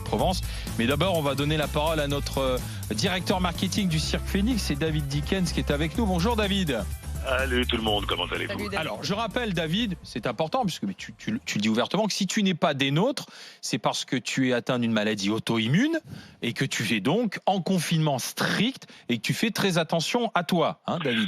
Provence. Mais d'abord, on va donner la parole à notre directeur marketing du Cirque Phoenix, c'est David Dickens qui est avec nous. Bonjour David. Salut tout le monde, comment allez-vous? Alors, je rappelle, David, c'est important, puisque tu dis ouvertement que si tu n'es pas des nôtres, c'est parce que tu es atteint d'une maladie auto-immune et que tu es donc en confinement strict et que tu fais très attention à toi, hein, David.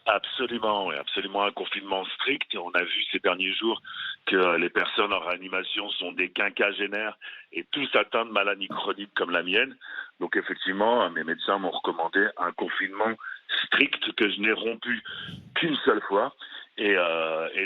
Absolument, oui, absolument, un confinement strict. On a vu ces derniers jours que les personnes en réanimation sont des quinquagénaires et tous atteints de maladies chroniques comme la mienne. Donc effectivement, mes médecins m'ont recommandé un confinement strict que je n'ai rompu qu'une seule fois. Et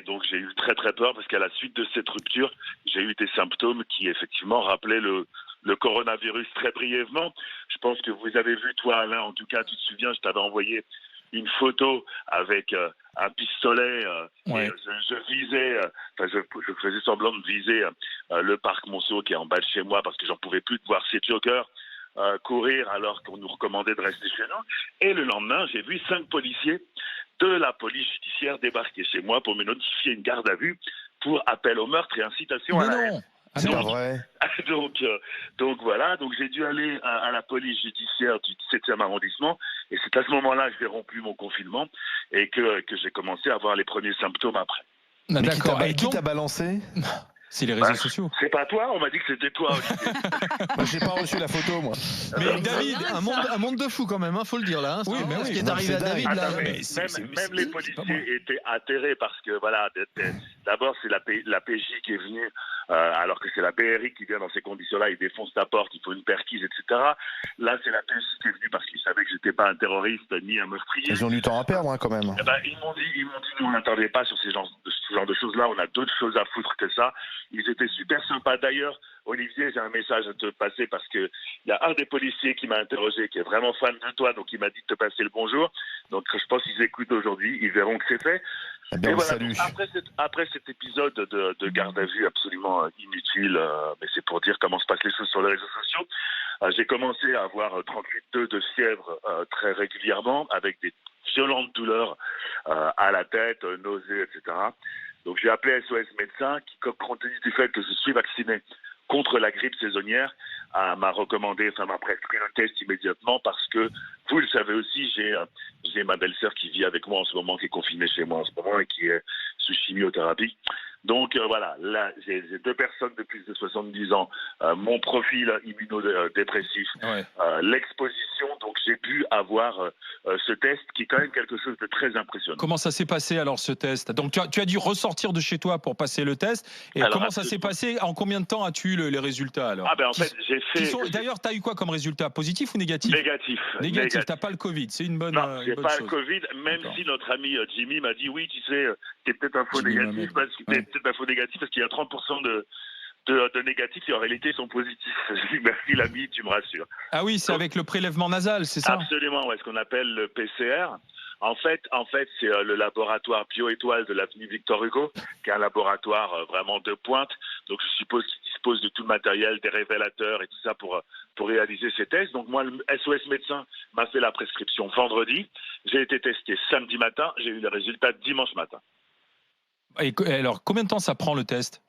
donc j'ai eu très très peur parce qu'à la suite de cette rupture, j'ai eu des symptômes qui effectivement rappelaient le coronavirus très brièvement. Je pense que vous avez vu, toi Alain, en tout cas tu te souviens, je t'avais envoyé une photo avec un pistolet Ouais. et je visais, je faisais semblant de viser le parc Monceau qui est en bas de chez moi parce que j'en pouvais plus de voir ces joggers courir alors qu'on nous recommandait de rester chez nous. Et le lendemain, j'ai vu 5 policiers de la police judiciaire débarquer chez moi pour me notifier une garde à vue pour appel au meurtre et incitation à la haine. C'est pas vrai. Donc voilà, donc j'ai dû aller à la police judiciaire du 17e arrondissement et c'est à ce moment-là que j'ai rompu mon confinement et que j'ai commencé à avoir les premiers symptômes après. Ah, Mais d'accord. qui t'a balancé? C'est les réseaux sociaux. C'est pas toi, on m'a dit que c'était toi, Olivier. Moi, j'ai pas reçu la photo, moi. Mais David, un monde de fou quand même, faut le dire là. Oui, mais ce oui. qui est Non, arrivé à c'est David dingue. là. Attends, mais même les policiers étaient atterrés parce que voilà, d'abord c'est la PJ qui est venue, alors que c'est la BRI qui vient dans ces conditions-là, ils défoncent ta porte, il faut une perquise, etc. Là c'est la PJ qui est venue parce qu'ils savaient que j'étais pas un terroriste ni un meurtrier. Ils ont du temps à perdre, hein, quand même. Eh ben, ils m'ont dit, nous on n'attendait pas sur ce genre de choses-là, on a d'autres choses à foutre que ça. Ils étaient super sympas. D'ailleurs, Olivier, j'ai un message à te passer parce que il y a un des policiers qui m'a interrogé, qui est vraiment fan de toi, donc il m'a dit de te passer le bonjour. Donc je pense qu'ils écoutent aujourd'hui, ils verront que c'est fait. Eh bien, Et on voilà, salue. après cet épisode de garde à vue absolument inutile, mais c'est pour dire comment se passent les choses sur les réseaux sociaux, j'ai commencé à avoir 38,2 de fièvre très régulièrement, avec des violentes douleurs à la tête, nausées, etc. Donc j'ai appelé SOS Médecins qui, compte tenu du fait que je suis vacciné contre la grippe saisonnière, m'a prescrit le test immédiatement parce que, vous le savez aussi, j'ai ma belle-sœur qui vit avec moi en ce moment, qui est confinée chez moi en ce moment et qui est sous chimiothérapie. Donc voilà, là j'ai 2 personnes de plus de 70 ans, mon profil immunodépressif, Ouais. l'exposition, donc j'ai pu avoir ce test qui est quand même quelque chose de très impressionnant. Comment ça s'est passé alors ce test? Donc tu as dû ressortir de chez toi pour passer le test. Et Alors, comment ça s'est passé? En combien de temps as-tu eu les résultats alors? Ah ben en fait j'ai fait... D'ailleurs, tu as eu quoi comme résultat? Positif ou négatif? Négatif. T'as pas le Covid, c'est une bonne, Non, une j'ai bonne pas chose. le Covid, même D'accord. si notre ami Jimmy m'a dit oui, tu sais, t'es peut-être un faux Jimmy négatif Mohamed. parce que Ouais. peut-être un faux négatif parce qu'il y a 30% de négatifs qui en réalité sont positifs. Je dis merci l'ami, tu me rassures. Ah oui, c'est avec le prélèvement nasal, c'est ça? Absolument, ouais, ce qu'on appelle le PCR. En fait, c'est le laboratoire Bioétoile de l'avenue Victor Hugo, qui est un laboratoire vraiment de pointe. Donc, je suppose qu'il dispose de tout le matériel, des révélateurs et tout ça pour réaliser ces tests. Donc, moi, le SOS médecin m'a fait la prescription vendredi. J'ai été testé samedi matin. J'ai eu les résultats dimanche matin. Et alors, combien de temps ça prend le test?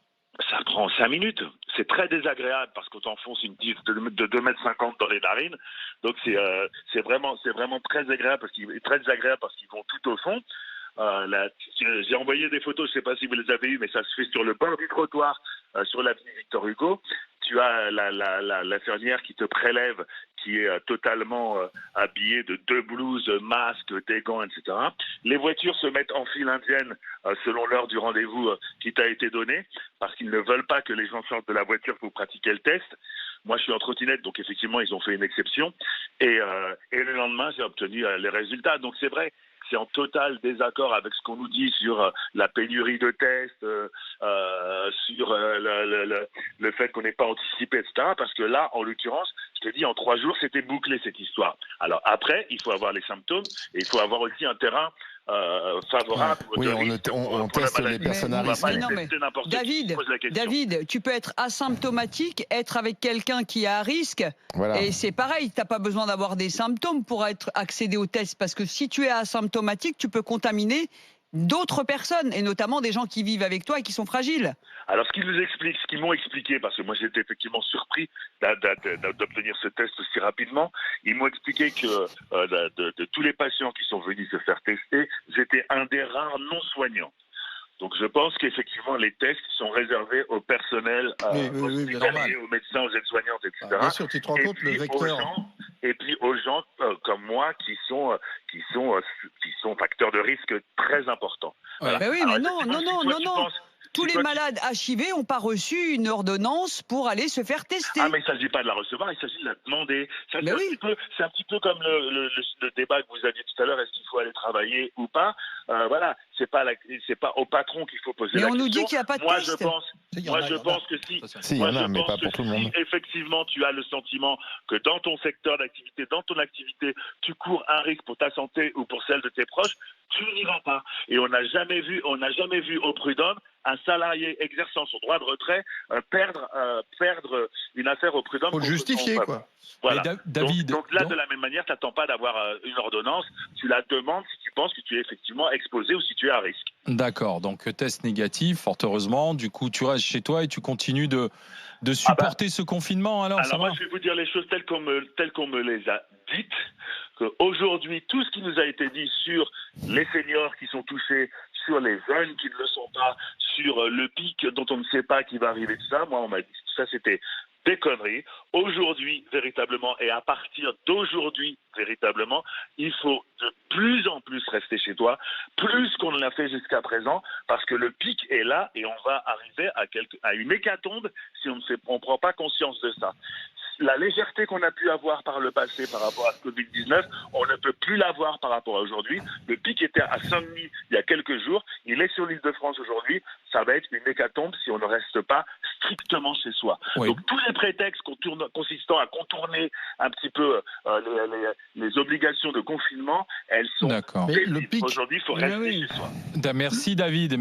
Ça prend 5 minutes. C'est très désagréable parce qu'on t'enfonce une tige de 2,50 mètres dans les narines. Donc c'est vraiment très désagréable parce qu'ils vont tout au fond. J'ai envoyé des photos, je ne sais pas si vous les avez eues, mais ça se fait sur le bord du trottoir, sur l'avenue Victor Hugo. Tu as l'infirmière qui te prélève, qui est totalement habillée de 2 blouses, masques, des gants, etc. Les voitures se mettent en file indienne selon l'heure du rendez-vous qui t'a été donné, parce qu'ils ne veulent pas que les gens sortent de la voiture pour pratiquer le test. Moi, je suis en trottinette, donc effectivement, ils ont fait une exception. Et le lendemain, j'ai obtenu les résultats. Donc c'est vrai, c'est en total désaccord avec ce qu'on nous dit sur la pénurie de tests, sur le fait qu'on n'ait pas anticipé, etc. Parce que là, en l'occurrence, je te dis, en 3 jours, c'était bouclé cette histoire. Alors après, il faut avoir les symptômes et il faut avoir aussi un terrain favorable. Oui, on teste les personnes à risque. David, tu peux être asymptomatique, être avec quelqu'un qui est à risque, Voilà. et c'est pareil, tu n'as pas besoin d'avoir des symptômes pour accéder au test, parce que si tu es asymptomatique, tu peux contaminer d'autres personnes, et notamment des gens qui vivent avec toi et qui sont fragiles. Alors, ce qu'ils m'ont expliqué, parce que moi j'étais effectivement surpris d'obtenir ce test aussi rapidement, ils m'ont expliqué que de tous les patients qui sont venus se faire tester, j'étais un des rares non soignants. Donc je pense qu'effectivement les tests sont réservés au personnel hospitalier, aux médecins, aux aides-soignantes, etc. Bien sûr, tu te rends compte, le vecteur. Et puis aux gens comme moi qui sont facteurs de risque très importants. Voilà. Ben oui, mais non. Tous les malades HIV n'ont pas reçu une ordonnance pour aller se faire tester. Ah, mais il ne s'agit pas de la recevoir, il s'agit de la demander. C'est un petit peu comme le débat que vous aviez tout à l'heure, est-ce qu'il faut aller travailler ou pas? Voilà, c'est pas au patron qu'il faut poser la question. Mais on nous dit qu'il n'y a pas de test. Moi, je pense que si. Si, il y en a, mais pas pour tout le monde. Si effectivement tu as le sentiment que dans ton secteur d'activité, dans ton activité, tu cours un risque pour ta santé ou pour celle de tes proches, tu n'y vas pas. Et on n'a jamais vu au prud'homme un salarié exerçant son droit de retrait perdre une affaire au prud'homme. Faut le justifier, quoi. Voilà. David, donc là, de la même manière, tu n'attends pas d'avoir une ordonnance, tu la demandes si tu penses que tu es effectivement exposé ou si tu es à risque. D'accord, donc test négatif, fort heureusement. Du coup, tu restes chez toi et tu continues de supporter ce confinement. Alors moi, je vais vous dire les choses telles qu'on me les a dites. Qu'aujourd'hui, tout ce qui nous a été dit sur les seniors qui sont touchés, sur les jeunes qui ne le sont pas, sur le pic dont on ne sait pas qui va arriver, tout ça, moi, on m'a dit que ça, c'était des conneries. Aujourd'hui, véritablement, et à partir d'aujourd'hui, véritablement, il faut de plus en plus rester chez toi, plus qu'on ne l'a fait jusqu'à présent, parce que le pic est là et on va arriver à une hécatombe si on ne prend pas conscience de ça. La légèreté qu'on a pu avoir par le passé par rapport à ce Covid-19, on ne peut plus l'avoir par rapport à aujourd'hui. Le pic était à Saint-Denis il y a quelques jours, il est sur l'Île-de-France aujourd'hui. Ça va être une hécatombe si on ne reste pas strictement chez soi. Oui. Donc tous les prétextes consistant à contourner un petit peu les obligations de confinement, elles sont... D'accord. Le pic... Aujourd'hui, il faut rester chez soi. Merci David.